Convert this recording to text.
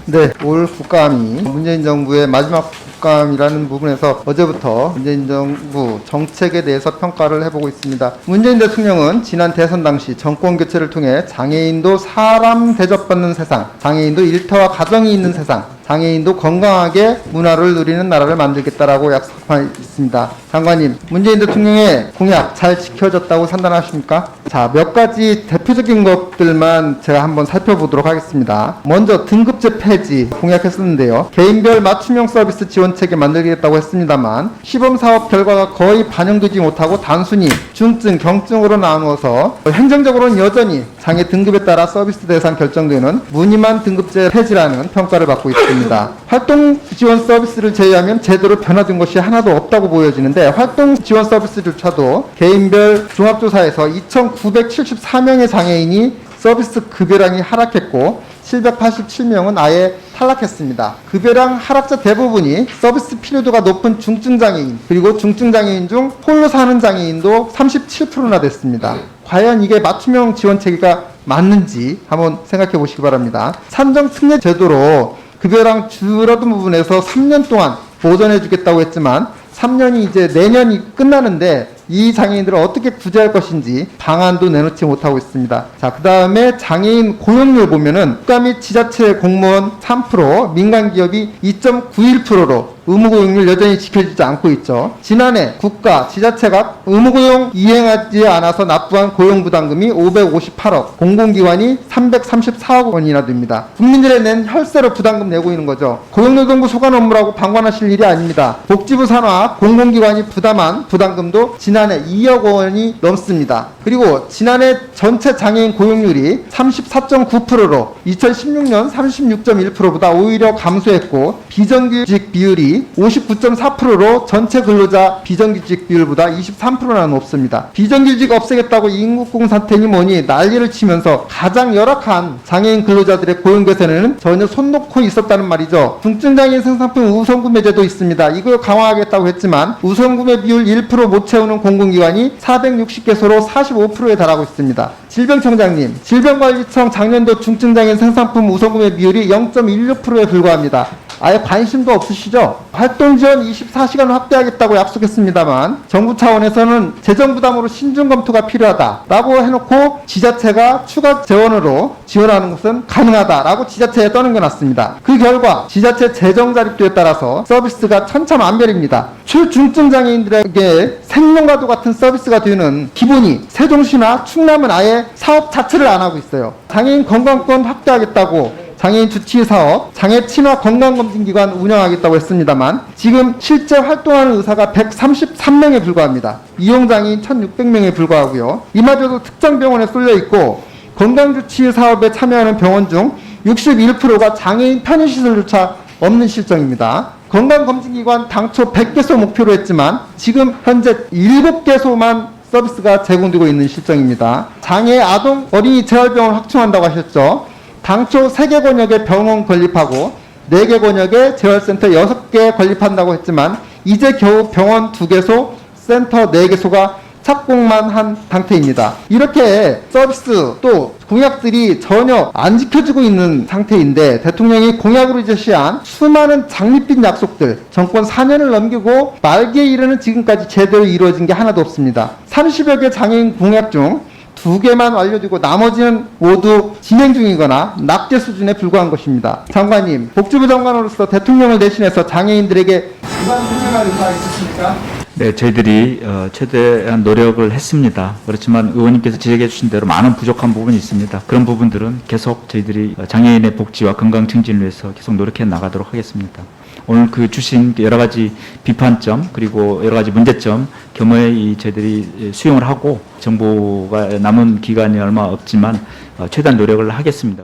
네, 올 국감이 문재인 정부의 마지막 국감이라는 부분에서 어제부터 문재인 정부 정책에 대해서 평가를 해보고 있습니다. 문재인 대통령은 지난 대선 당시 정권 교체를 통해 장애인도 사람 대접받는 세상, 장애인도 일터와 가정이 있는 세상, 장애인도 건강하게 문화를 누리는 나라를 만들겠다라고 약속했습니다. 장관님, 문재인 대통령의 공약 잘 지켜졌다고 판단하십니까? 자, 몇 가지 대표적인 것들만 제가 한번 살펴보도록 하겠습니다. 먼저 등급제 폐지 공약했었는데요. 개인별 맞춤형 서비스 지원체계 만들겠다고 했습니다만 시범 사업 결과가 거의 반영되지 못하고 단순히 중증, 경증으로 나누어서 행정적으로는 여전히 장애 등급에 따라 서비스 대상 결정되는 무늬만 등급제 폐지라는 평가를 받고 있습니다. 활동 지원 서비스를 제외하면 제대로 변화된 것이 하나도 없다고 보여지는데 활동 지원 서비스조차도 개인별 종합조사에서 2,974명의 장애인이 서비스 급여량이 하락했고 787명은 아예 탈락했습니다. 급여량 하락자 대부분이 서비스 필요도가 높은 중증장애인, 그리고 중증장애인 중 홀로 사는 장애인도 37%나 됐습니다. 과연 이게 맞춤형 지원체계가 맞는지 한번 생각해 보시기 바랍니다. 산정특례 제도로 급여량 줄어든 부분에서 3년 동안 보전해 주겠다고 했지만 3년이 이제 내년이 끝나는데 이 장애인들을 어떻게 구제할 것인지 방안도 내놓지 못하고 있습니다. 자, 그 다음에 장애인 고용률 보면은 국가 및 지자체 공무원 3%, 민간 기업이 2.91%로 의무고용률 여전히 지켜지지 않고 있죠. 지난해 국가, 지자체가 의무고용 이행하지 않아서 납부한 고용부담금이 558억, 공공기관이 334억 원이나 됩니다. 국민들의 낸 혈세로 부담금 내고 있는 거죠. 고용노동부 소관 업무라고 방관하실 일이 아닙니다. 복지부 산하 공공기관이 부담한 부담금도 지난해 2억 원이 넘습니다. 그리고 지난해 전체 장애인 고용률이 34.9%로 2016년 36.1%보다 오히려 감소했고 비정규직 비율이 59.4%로 전체 근로자 비정규직 비율보다 23%나 높습니다. 비정규직 없애겠다고 인국공 사태니 뭐니 난리를 치면서 가장 열악한 장애인 근로자들의 고용 개선에는 전혀 손 놓고 있었다는 말이죠. 중증장애인 생산품 우선구매제도 있습니다. 이걸 강화하겠다고 했지만 우선구매 비율 1% 못 채우는 공공기관이 460개소로 45%에 달하고 있습니다. 질병청장님, 질병관리청 작년도 중증장애인 생산품 우선구매 비율이 0.16%에 불과합니다. 아예 관심도 없으시죠? 활동지원 24시간 확대하겠다고 약속했습니다만 정부 차원에서는 재정부담으로 신중검토가 필요하다라고 해놓고 지자체가 추가 재원으로 지원하는 것은 가능하다라고 지자체에 떠넘겨놨습니다. 그 결과 지자체 재정자립도에 따라서 서비스가 천차만별입니다. 초중증장애인들에게 생명과도 같은 서비스가 되는 기본이 세종시나 충남은 아예 사업 자체를 안 하고 있어요. 장애인 건강권 확대하겠다고 장애인 주치 사업, 장애 친화 건강검진기관 운영하겠다고 했습니다만 지금 실제 활동하는 의사가 133명에 불과합니다. 이용장애인 1,600명에 불과하고요. 이마저도 특정 병원에 쏠려 있고 건강주치 사업에 참여하는 병원 중 61%가 장애인 편의시설조차 없는 실정입니다. 건강검진기관 당초 100개소 목표로 했지만 지금 현재 7개소만 서비스가 제공되고 있는 실정입니다. 장애 아동 어린이 재활병원 확충한다고 하셨죠. 당초 3개 권역에 병원 건립하고 4개 권역에 재활센터 6개 건립한다고 했지만 이제 겨우 병원 2개소, 센터 4개소가 착공만 한 상태입니다. 이렇게 서비스 또 공약들이 전혀 안 지켜지고 있는 상태인데 대통령이 공약으로 제시한 수많은 장밋빛 약속들 정권 4년을 넘기고 말기에 이르는 지금까지 제대로 이루어진 게 하나도 없습니다. 30여 개 장애인 공약 중 2개만 완료되고 나머지는 모두 진행 중이거나 낙제 수준에 불과한 것입니다. 장관님, 복지부 장관으로서 대통령을 대신해서 장애인들에게 이관 설명할 의사 있으십니까? 네, 저희들이 최대한 노력을 했습니다. 그렇지만 의원님께서 지적해 주신 대로 많은 부족한 부분이 있습니다. 그런 부분들은 계속 저희들이 장애인의 복지와 건강 증진을 위해서 계속 노력해 나가도록 하겠습니다. 오늘 그 주신 여러 가지 비판점 그리고 여러 가지 문제점 겸허히 저희들이 수용을 하고 정부가 남은 기간이 얼마 없지만 최대한 노력을 하겠습니다.